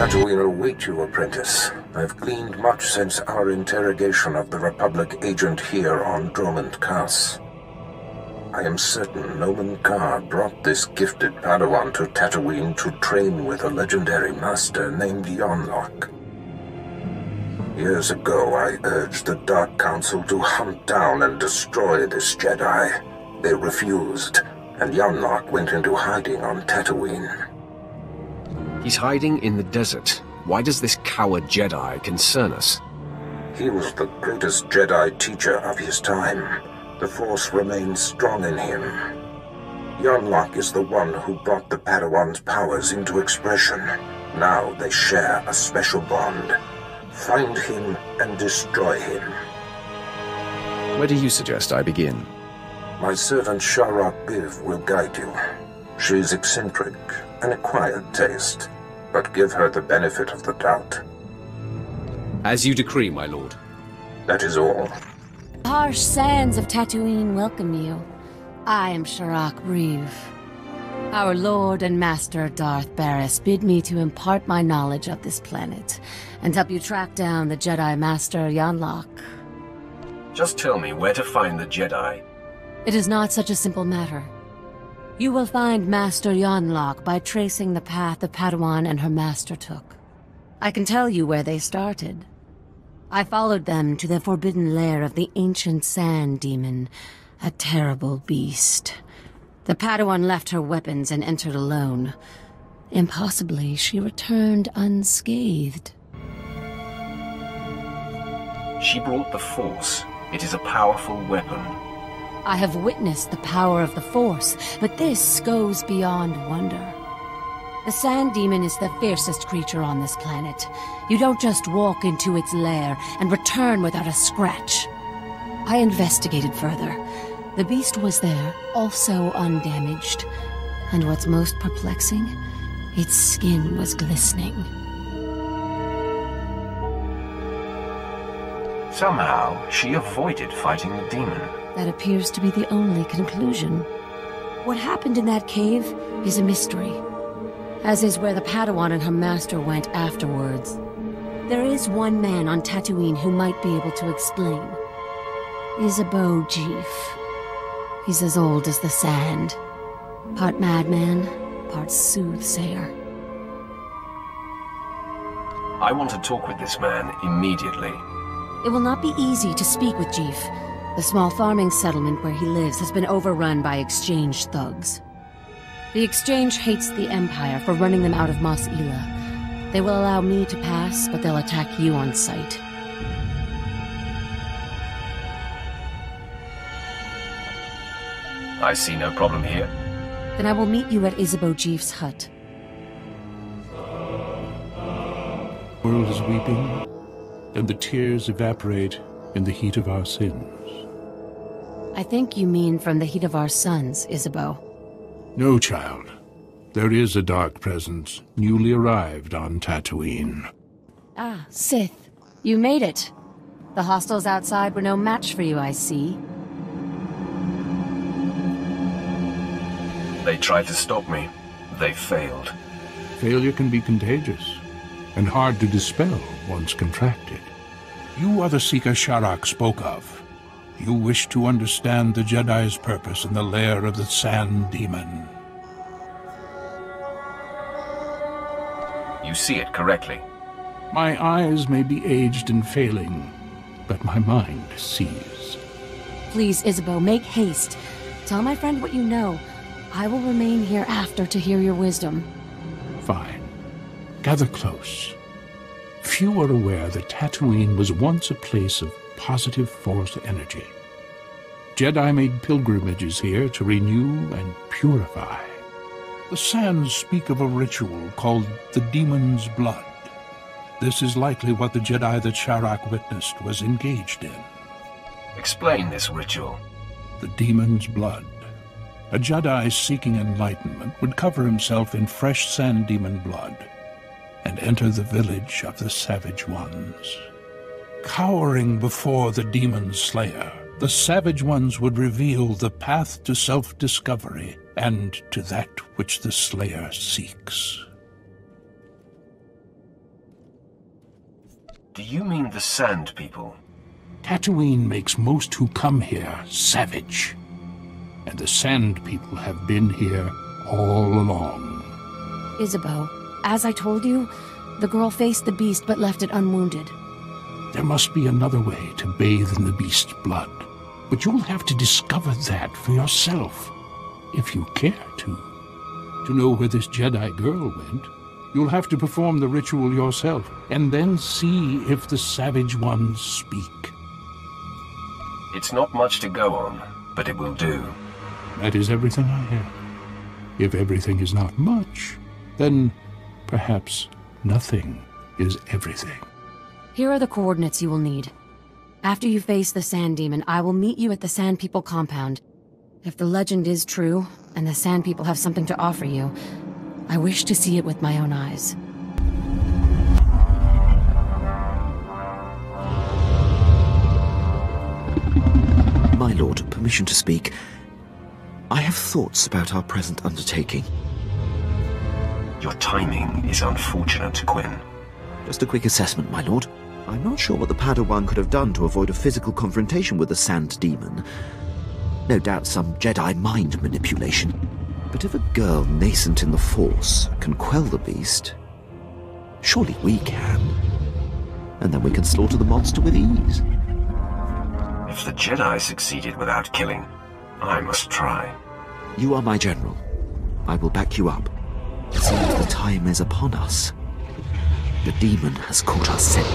Tatooine await you, apprentice. I've gleaned much since our interrogation of the Republic agent here on Noman Karr. I am certain Noman Karr brought this gifted Padawan to Tatooine to train with a legendary master named Yonlock. Years ago, I urged the Dark Council to hunt down and destroy this Jedi. They refused, and Yonlock went into hiding on Tatooine. He's hiding in the desert. Why does this coward Jedi concern us? He was the greatest Jedi teacher of his time. The Force remains strong in him. Yonlock is the one who brought the Padawan's powers into expression. Now they share a special bond. Find him and destroy him. Where do you suggest I begin? My servant Sharak Biv will guide you. She is eccentric, an acquired taste, but give her the benefit of the doubt. As you decree, my lord. That is all. The harsh sands of Tatooine welcome you. I am Sharak Biv. Our Lord and Master Darth Barris bid me to impart my knowledge of this planet and help you track down the Jedi Master Yonlock. Just tell me where to find the Jedi. It is not such a simple matter. You will find Master Yonlock by tracing the path the Padawan and her master took. I can tell you where they started. I followed them to the forbidden lair of the ancient sand demon, a terrible beast. The Padawan left her weapons and entered alone. Impossibly, she returned unscathed. She brought the Force. It is a powerful weapon. I have witnessed the power of the Force, but this goes beyond wonder. The Sand Demon is the fiercest creature on this planet. You don't just walk into its lair and return without a scratch. I investigated further. The beast was there, also undamaged. And what's most perplexing, its skin was glistening. Somehow, she avoided fighting the demon. That appears to be the only conclusion. What happened in that cave is a mystery, as is where the Padawan and her master went afterwards. There is one man on Tatooine who might be able to explain. Isabeau Jeef. He's as old as the sand. Part madman, part soothsayer. I want to talk with this man immediately. It will not be easy to speak with Jeef. The small farming settlement where he lives has been overrun by exchange thugs. The exchange hates the Empire for running them out of Mos Ela. They will allow me to pass, but they'll attack you on sight. I see no problem here. Then I will meet you at Isabeau Jeef's hut. The world is weeping, and the tears evaporate in the heat of our sins. I think you mean from the heat of our suns, Isabeau. No, child. There is a dark presence, newly arrived on Tatooine. Ah, Sith. You made it. The hostiles outside were no match for you, I see. They tried to stop me. They failed. Failure can be contagious, and hard to dispel once contracted. You are the seeker Sharak spoke of. You wish to understand the Jedi's purpose in the lair of the Sand Demon. You see it correctly. My eyes may be aged and failing, but my mind sees. Please, Isabeau, make haste. Tell my friend what you know. I will remain here after to hear your wisdom. Fine. Gather close. Few are aware that Tatooine was once a place of positive Force energy. Jedi made pilgrimages here to renew and purify. The sands speak of a ritual called the Demon's Blood. This is likely what the Jedi that Sharak witnessed was engaged in. Explain this ritual. The Demon's Blood. A Jedi seeking enlightenment would cover himself in fresh Sand Demon blood and enter the village of the Savage Ones. Cowering before the Demon Slayer, the Savage Ones would reveal the path to self-discovery and to that which the Slayer seeks. Do you mean the Sand People? Tatooine makes most who come here savage. And the Sand People have been here all along. Isabeau, as I told you, the girl faced the beast but left it unwounded. There must be another way to bathe in the beast's blood. But you'll have to discover that for yourself, if you care to. To know where this Jedi girl went, you'll have to perform the ritual yourself, and then see if the Savage Ones speak. It's not much to go on, but it will do. That is everything I have. If everything is not much, then perhaps nothing is everything. Here are the coordinates you will need. After you face the Sand Demon, I will meet you at the Sand People compound. If the legend is true, and the Sand People have something to offer you, I wish to see it with my own eyes. My lord, permission to speak. I have thoughts about our present undertaking. Your timing is unfortunate, Quinn. Just a quick assessment, my lord. I'm not sure what the Padawan could have done to avoid a physical confrontation with the Sand Demon. No doubt some Jedi mind manipulation. But if a girl nascent in the Force can quell the beast, surely we can. And then we can slaughter the monster with ease. If the Jedi succeeded without killing, I must try. You are my general. I will back you up. It seems the time is upon us. The demon has caught our scent.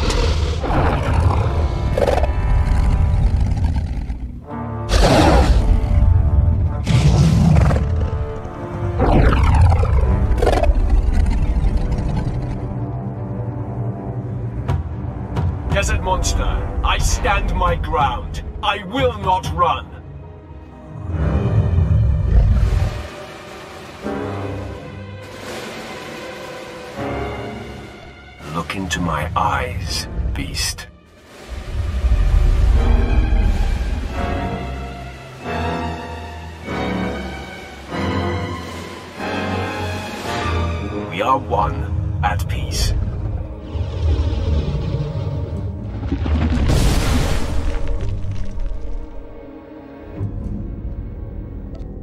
Desert monster, I stand my ground. I will not run. Look into my eyes, beast. We are one, at peace.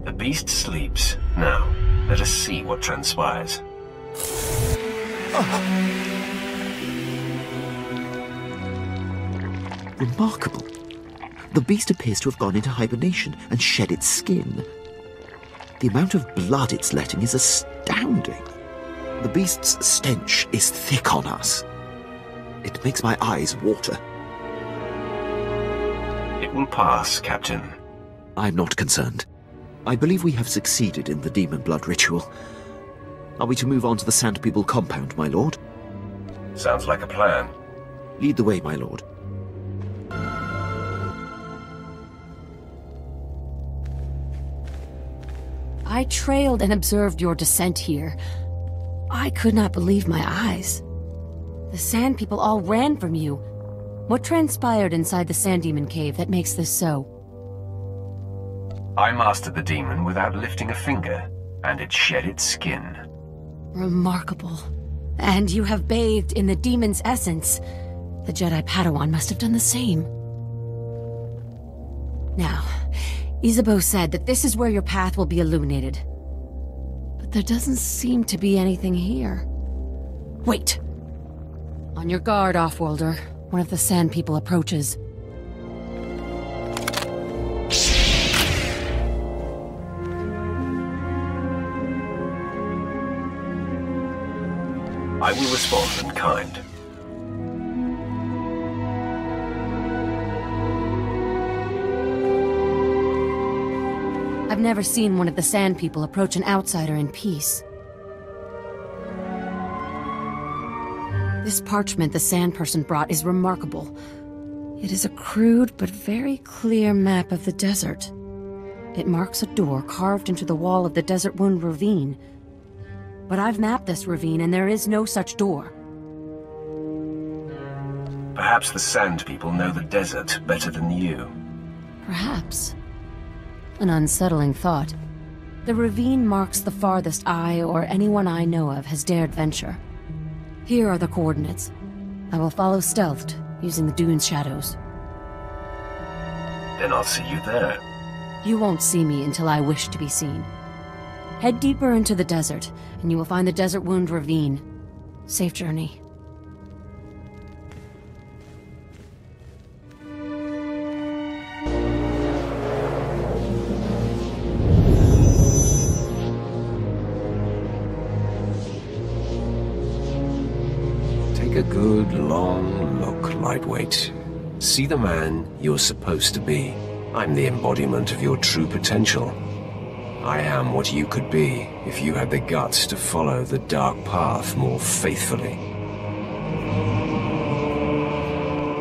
The beast sleeps. Now, let us see what transpires. Remarkable. The beast appears to have gone into hibernation and shed its skin. The amount of blood it's letting is astounding. The beast's stench is thick on us. It makes my eyes water. It will pass, Captain. I'm not concerned. I believe we have succeeded in the demon blood ritual. Are we to move on to the Sand People compound, my lord? Sounds like a plan. Lead the way, my lord. I trailed and observed your descent here. I could not believe my eyes. The Sand People all ran from you. What transpired inside the Sand Demon cave that makes this so? I mastered the demon without lifting a finger, and it shed its skin. Remarkable. And you have bathed in the demon's essence. The Jedi Padawan must have done the same. Now, Isabeau said that this is where your path will be illuminated. But there doesn't seem to be anything here. Wait! On your guard, Offworlder. One of the Sand People approaches. I will respond in kind. I've never seen one of the Sand People approach an outsider in peace. This parchment the Sand Person brought is remarkable. It is a crude but very clear map of the desert. It marks a door carved into the wall of the Desert Wound Ravine. But I've mapped this ravine and there is no such door. Perhaps the Sand People know the desert better than you. Perhaps. An unsettling thought. The ravine marks the farthest I or anyone I know of has dared venture. Here are the coordinates. I will follow stealthed, using the dune's shadows. Then I'll see you there. You won't see me until I wish to be seen. Head deeper into the desert, and you will find the Desert Wound Ravine. Safe journey. Take a good, long look, Lightweight. See the man you're supposed to be. I'm the embodiment of your true potential. I am what you could be if you had the guts to follow the dark path more faithfully.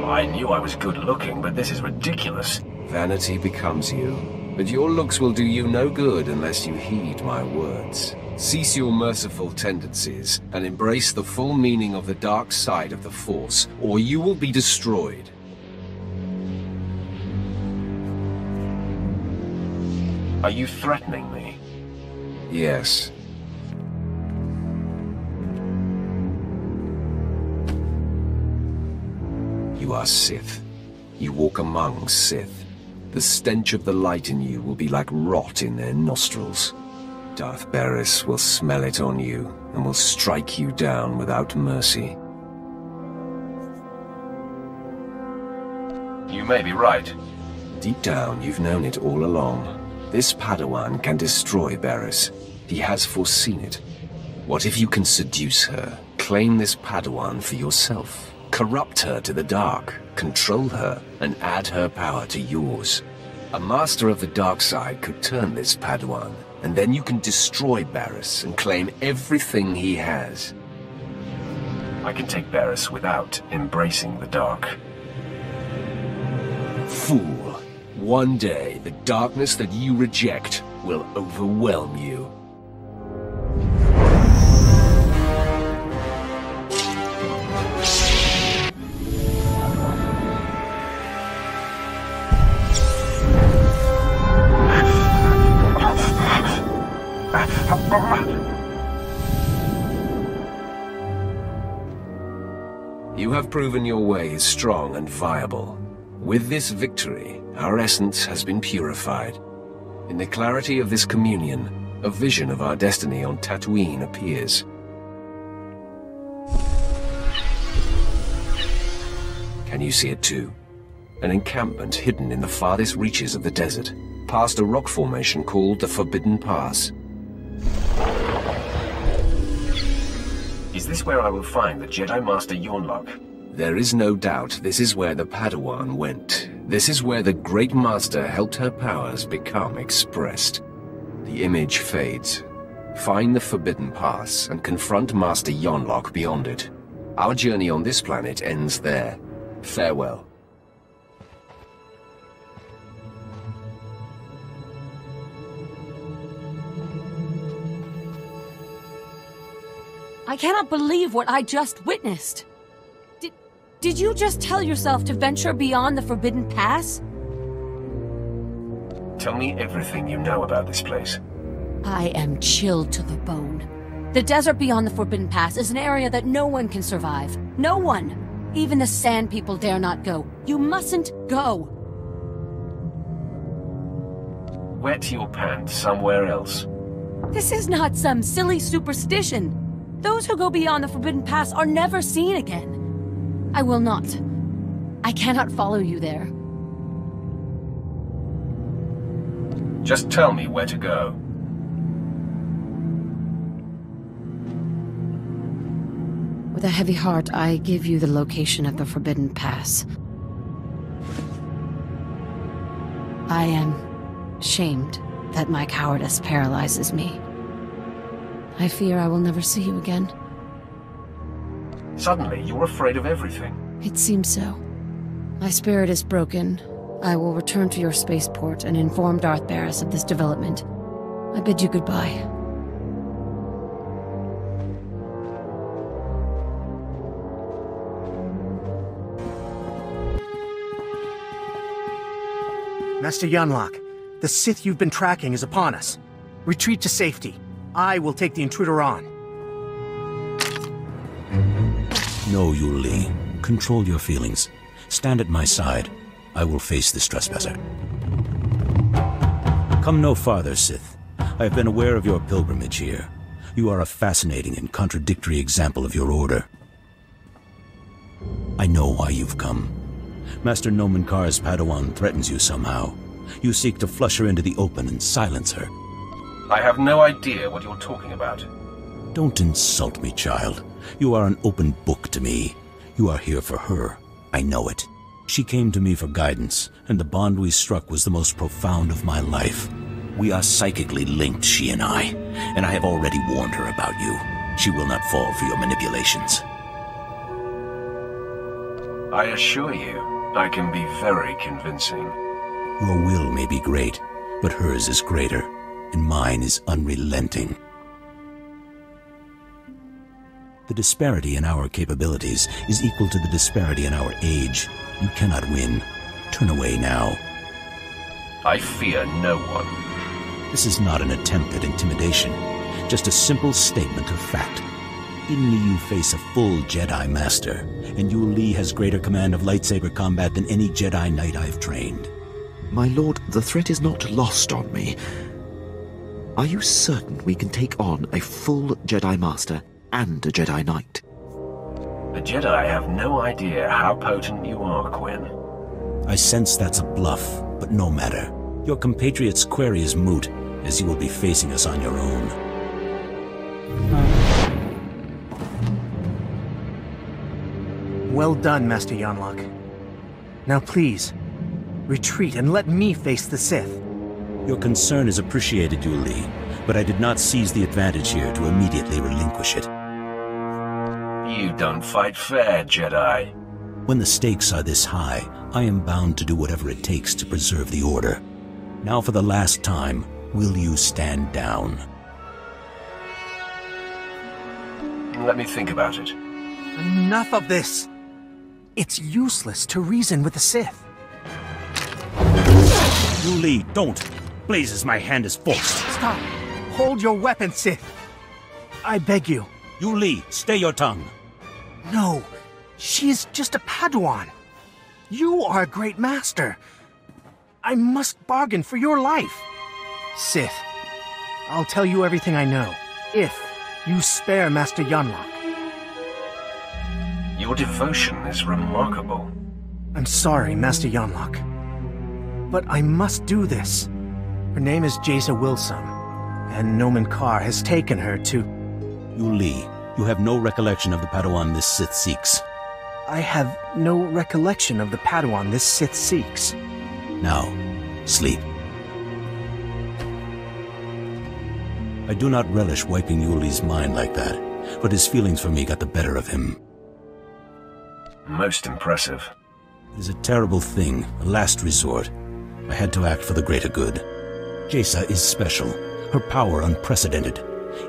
I knew I was good looking, but this is ridiculous. Vanity becomes you, but your looks will do you no good unless you heed my words. Cease your merciful tendencies and embrace the full meaning of the dark side of the Force, or you will be destroyed. Are you threatening me? Yes. You are Sith. You walk among Sith. The stench of the light in you will be like rot in their nostrils. Darth Barris will smell it on you and will strike you down without mercy. You may be right. Deep down, you've known it all along. This Padawan can destroy Barris. He has foreseen it. What if you can seduce her, claim this Padawan for yourself, corrupt her to the dark, control her, and add her power to yours? A master of the dark side could turn this Padawan, and then you can destroy Barris and claim everything he has. I can take Barris without embracing the dark. Fool. One day, the darkness that you reject will overwhelm you. You have proven your way is strong and viable. With this victory, our essence has been purified. In the clarity of this communion, a vision of our destiny on Tatooine appears. Can you see it too? An encampment hidden in the farthest reaches of the desert, past a rock formation called the Forbidden Pass. Is this where I will find the Jedi Master Yonlok? There is no doubt this is where the Padawan went. This is where the Great Master helped her powers become expressed. The image fades. Find the Forbidden Pass and confront Master Yonlok beyond it. Our journey on this planet ends there. Farewell. I cannot believe what I just witnessed. Did you just tell yourself to venture beyond the Forbidden Pass? Tell me everything you know about this place. I am chilled to the bone. The desert beyond the Forbidden Pass is an area that no one can survive. No one! Even the Sand People dare not go. You mustn't go! Wet your pants somewhere else. This is not some silly superstition. Those who go beyond the Forbidden Pass are never seen again. I will not. I cannot follow you there. Just tell me where to go. With a heavy heart, I give you the location of the Forbidden Pass. I am shamed that my cowardice paralyzes me. I fear I will never see you again. Suddenly, you're afraid of everything. It seems so. My spirit is broken. I will return to your spaceport and inform Darth Barris of this development. I bid you goodbye. Master Yonlok, the Sith you've been tracking is upon us. Retreat to safety. I will take the intruder on. No, Yuli. Control your feelings. Stand at my side. I will face this trespasser. Come no farther, Sith. I have been aware of your pilgrimage here. You are a fascinating and contradictory example of your order. I know why you've come. Master Noman Karr's Padawan threatens you somehow. You seek to flush her into the open and silence her. I have no idea what you're talking about. Don't insult me, child. You are an open book to me. You are here for her. I know it. She came to me for guidance, and the bond we struck was the most profound of my life. We are psychically linked, she and I have already warned her about you. She will not fall for your manipulations. I assure you, I can be very convincing. Your will may be great, but hers is greater, and mine is unrelenting. The disparity in our capabilities is equal to the disparity in our age. You cannot win. Turn away now. I fear no one. This is not an attempt at intimidation, just a simple statement of fact. In me you face a full Jedi Master, and Yu Li has greater command of lightsaber combat than any Jedi Knight I've trained. My lord, the threat is not lost on me. Are you certain we can take on a full Jedi Master and a Jedi Knight? The Jedi have no idea how potent you are, Quinn. I sense that's a bluff, but no matter. Your compatriot's query is moot, as you will be facing us on your own. Well done, Master Yanlock. Now please, retreat and let me face the Sith. Your concern is appreciated, Yu Li, but I did not seize the advantage here to immediately relinquish it. You don't fight fair, Jedi. When the stakes are this high, I am bound to do whatever it takes to preserve the Order. Now for the last time, will you stand down? Let me think about it. Enough of this! It's useless to reason with the Sith. Yu Li, don't! Blazes, my hand is forced. Stop! Hold your weapon, Sith! I beg you. Yu Li, stay your tongue. No, she is just a Padawan. You are a great master. I must bargain for your life. Sith, I'll tell you everything I know, if you spare Master Yanlock. Your devotion is remarkable. I'm sorry, Master Yanlock, but I must do this. Her name is Jaisa Wilson, and Noman Karr has taken her to... Yu Li, you have no recollection of the Padawan this Sith seeks. I have no recollection of the Padawan this Sith seeks. Now, sleep. I do not relish wiping Yu Li's mind like that, but his feelings for me got the better of him. Most impressive. It is a terrible thing, a last resort. I had to act for the greater good. Jaisa is special, her power unprecedented.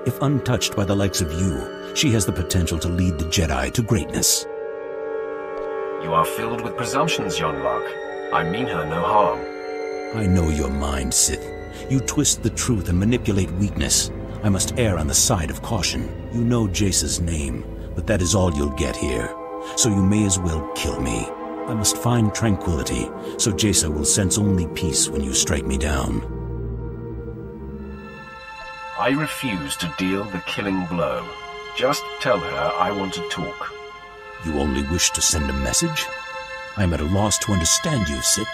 If untouched by the likes of you, she has the potential to lead the Jedi to greatness. You are filled with presumptions, Yanlock. I mean her no harm. I know your mind, Sith. You twist the truth and manipulate weakness. I must err on the side of caution. You know Jaisa's name, but that is all you'll get here. So you may as well kill me. I must find tranquility, so Jaisa will sense only peace when you strike me down. I refuse to deal the killing blow. Just tell her I want to talk. You only wish to send a message? I am at a loss to understand you, Sith.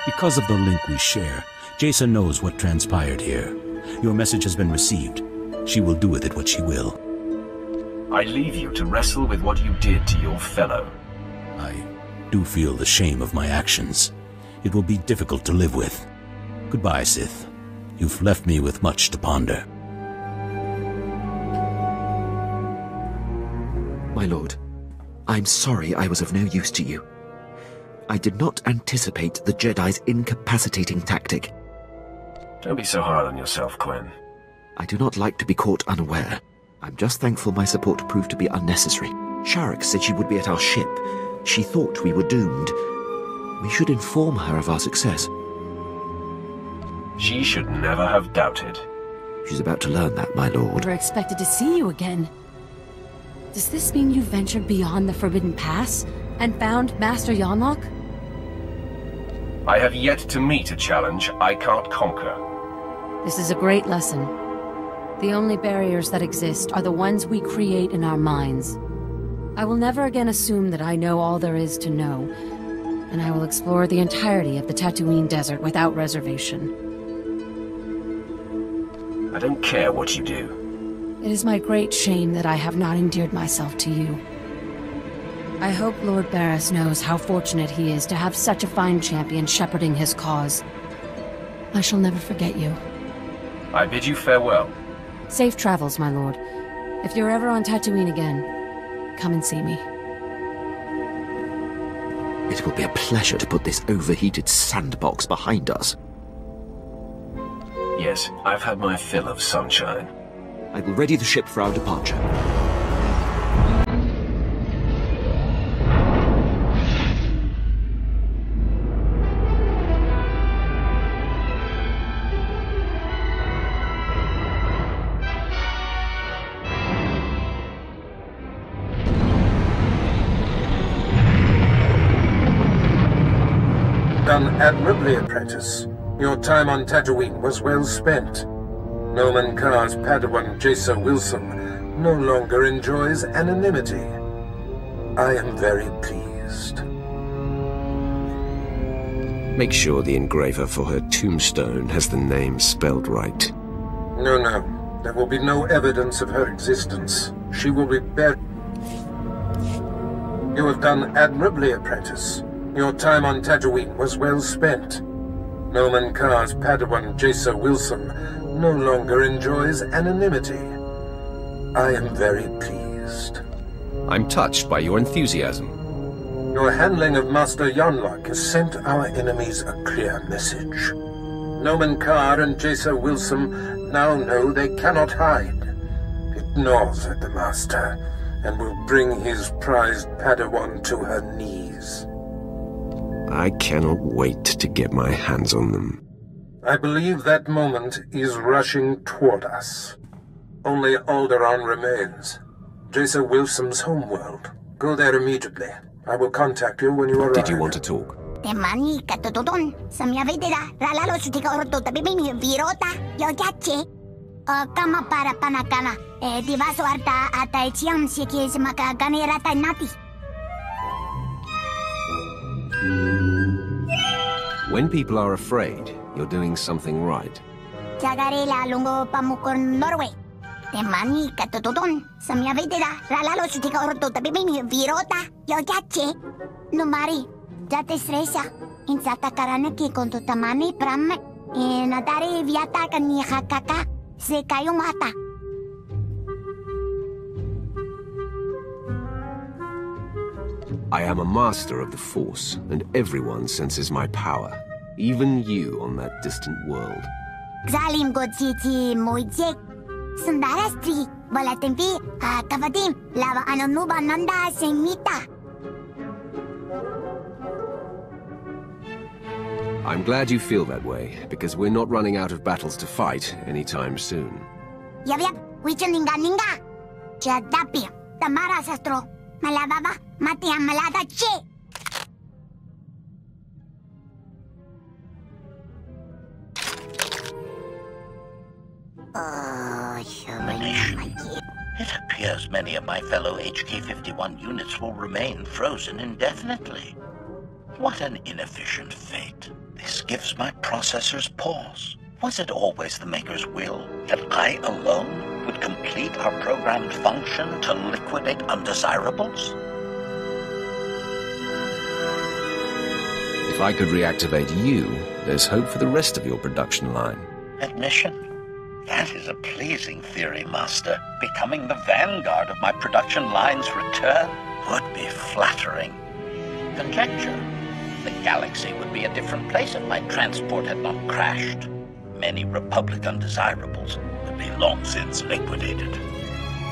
Because of the link we share, Jaisa knows what transpired here. Your message has been received. She will do with it what she will. I leave you to wrestle with what you did to your fellow. I do feel the shame of my actions. It will be difficult to live with. Goodbye, Sith. You've left me with much to ponder. My lord, I'm sorry I was of no use to you. I did not anticipate the Jedi's incapacitating tactic. Don't be so hard on yourself, Quinn. I do not like to be caught unaware. I'm just thankful my support proved to be unnecessary. Sharek said she would be at our ship. She thought we were doomed. We should inform her of our success. She should never have doubted. She's about to learn that, my lord. Never expected to see you again. Does this mean you ventured beyond the Forbidden Pass and found Master Yonlock? I have yet to meet a challenge I can't conquer. This is a great lesson. The only barriers that exist are the ones we create in our minds. I will never again assume that I know all there is to know, and I will explore the entirety of the Tatooine Desert without reservation. I don't care what you do. It is my great shame that I have not endeared myself to you. I hope Lord Barris knows how fortunate he is to have such a fine champion shepherding his cause. I shall never forget you. I bid you farewell. Safe travels, my lord. If you're ever on Tatooine again, come and see me. It will be a pleasure to put this overheated sandbox behind us. Yes, I've had my fill of sunshine. I will ready the ship for our departure. Done admirably, apprentice. Your time on Tatooine was well spent. Noman Karr's Padawan Jacer Wilson no longer enjoys anonymity. I am very pleased. Make sure the engraver for her tombstone has the name spelled right. No. There will be no evidence of her existence. She will be buried. You have done admirably, apprentice. Your time on Tatooine was well spent. Noman Karr's Padawan Jacer Wilson no longer enjoys anonymity. I am very pleased. I'm touched by your enthusiasm. Your handling of Master Yonlock has sent our enemies a clear message. Noman Karr and Jacer Wilson now know they cannot hide. It gnaws at the Master, and will bring his prized Padawan to her knees. I cannot wait to get my hands on them. I believe that moment is rushing toward us. Only Alderaan remains. Jacer Wilson's homeworld. Go there immediately. I will contact you when you arrive. Did you want to talk? Temani katutudon samyavedera ralalo sutika orto tabibimi virota yogache kama para panakana divaso arta ata chiam siki semaka ganera nati. When people are afraid, you're doing something right. Jagarela lungo pamukor Norway. Temani katutudon samyavedera ralalo sutika orto tabibimi virota yogache numari. Jate stresa, insata karana ki konto tamani pram, nadari viata kani hakaka, se kayo mata. I am a master of the Force, and everyone senses my power. Even you on that distant world. Xalim godziti moijek. Sundarastri, balatempi, kavadim, lava anonuba nanda semita. I'm glad you feel that way, because we're not running out of battles to fight anytime soon. Yap, wichuninga ninga. Chadapi, tamara sastro, malababa, matia malada che. It appears many of my fellow HK-51 units will remain frozen indefinitely. What an inefficient fate. This gives my processors pause. Was it always the Maker's will that I alone would complete our programmed function to liquidate undesirables? If I could reactivate you, there's hope for the rest of your production line. Admission? That is a pleasing theory, Master. Becoming the vanguard of my production line's return would be flattering. Conjecture. The galaxy would be a different place if my transport had not crashed. Many Republic undesirables would be long since liquidated.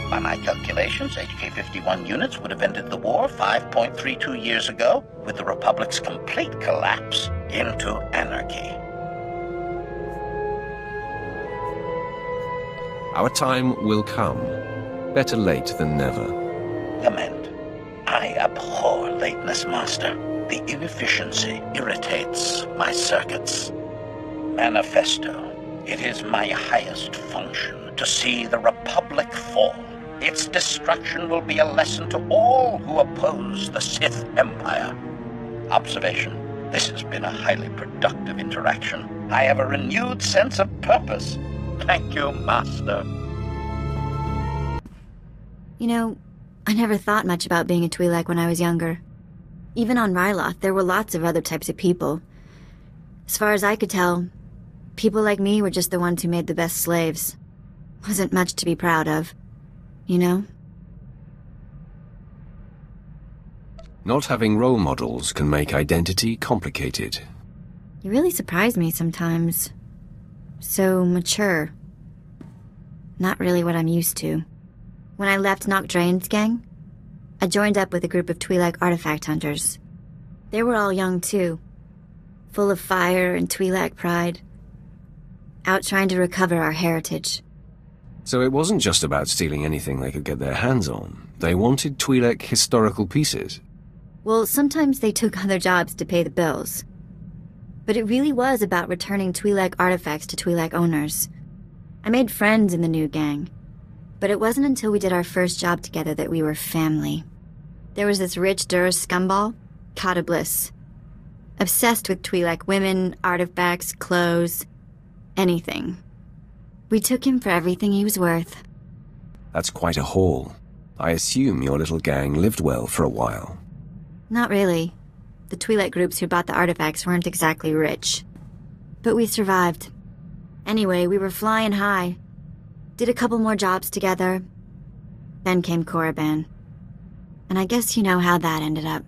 By my calculations, HK-51 units would have ended the war 5.32 years ago, with the Republic's complete collapse into anarchy. Our time will come. Better late than never. lament. I abhor lateness, Master. The inefficiency irritates my circuits. Manifesto. It is my highest function to see the Republic fall. Its destruction will be a lesson to all who oppose the Sith Empire. Observation. This has been a highly productive interaction. I have a renewed sense of purpose. Thank you, Master. You know, I never thought much about being a Twi'lek when I was younger. Even on Ryloth, there were lots of other types of people. As far as I could tell, people like me were just the ones who made the best slaves. Wasn't much to be proud of, you know? Not having role models can make identity complicated. You really surprise me sometimes. So mature. Not really what I'm used to. When I left Nock Drain's gang, I joined up with a group of Twi'lek artifact hunters. They were all young too, full of fire and Twi'lek pride, out trying to recover our heritage. So it wasn't just about stealing anything they could get their hands on. They wanted Twi'lek historical pieces. Well, sometimes they took other jobs to pay the bills. But it really was about returning Twi'lek artifacts to Twi'lek owners. I made friends in the new gang. But it wasn't until we did our first job together that we were family. There was this rich Dur scumball, Kata Bliss. Obsessed with Twi'lek women, artifacts, clothes, anything. We took him for everything he was worth. That's quite a haul. I assume your little gang lived well for a while. Not really. The Twi'lek groups who bought the artifacts weren't exactly rich. But we survived. Anyway, we were flying high. Did a couple more jobs together. Then came Korriban. And I guess you know how that ended up.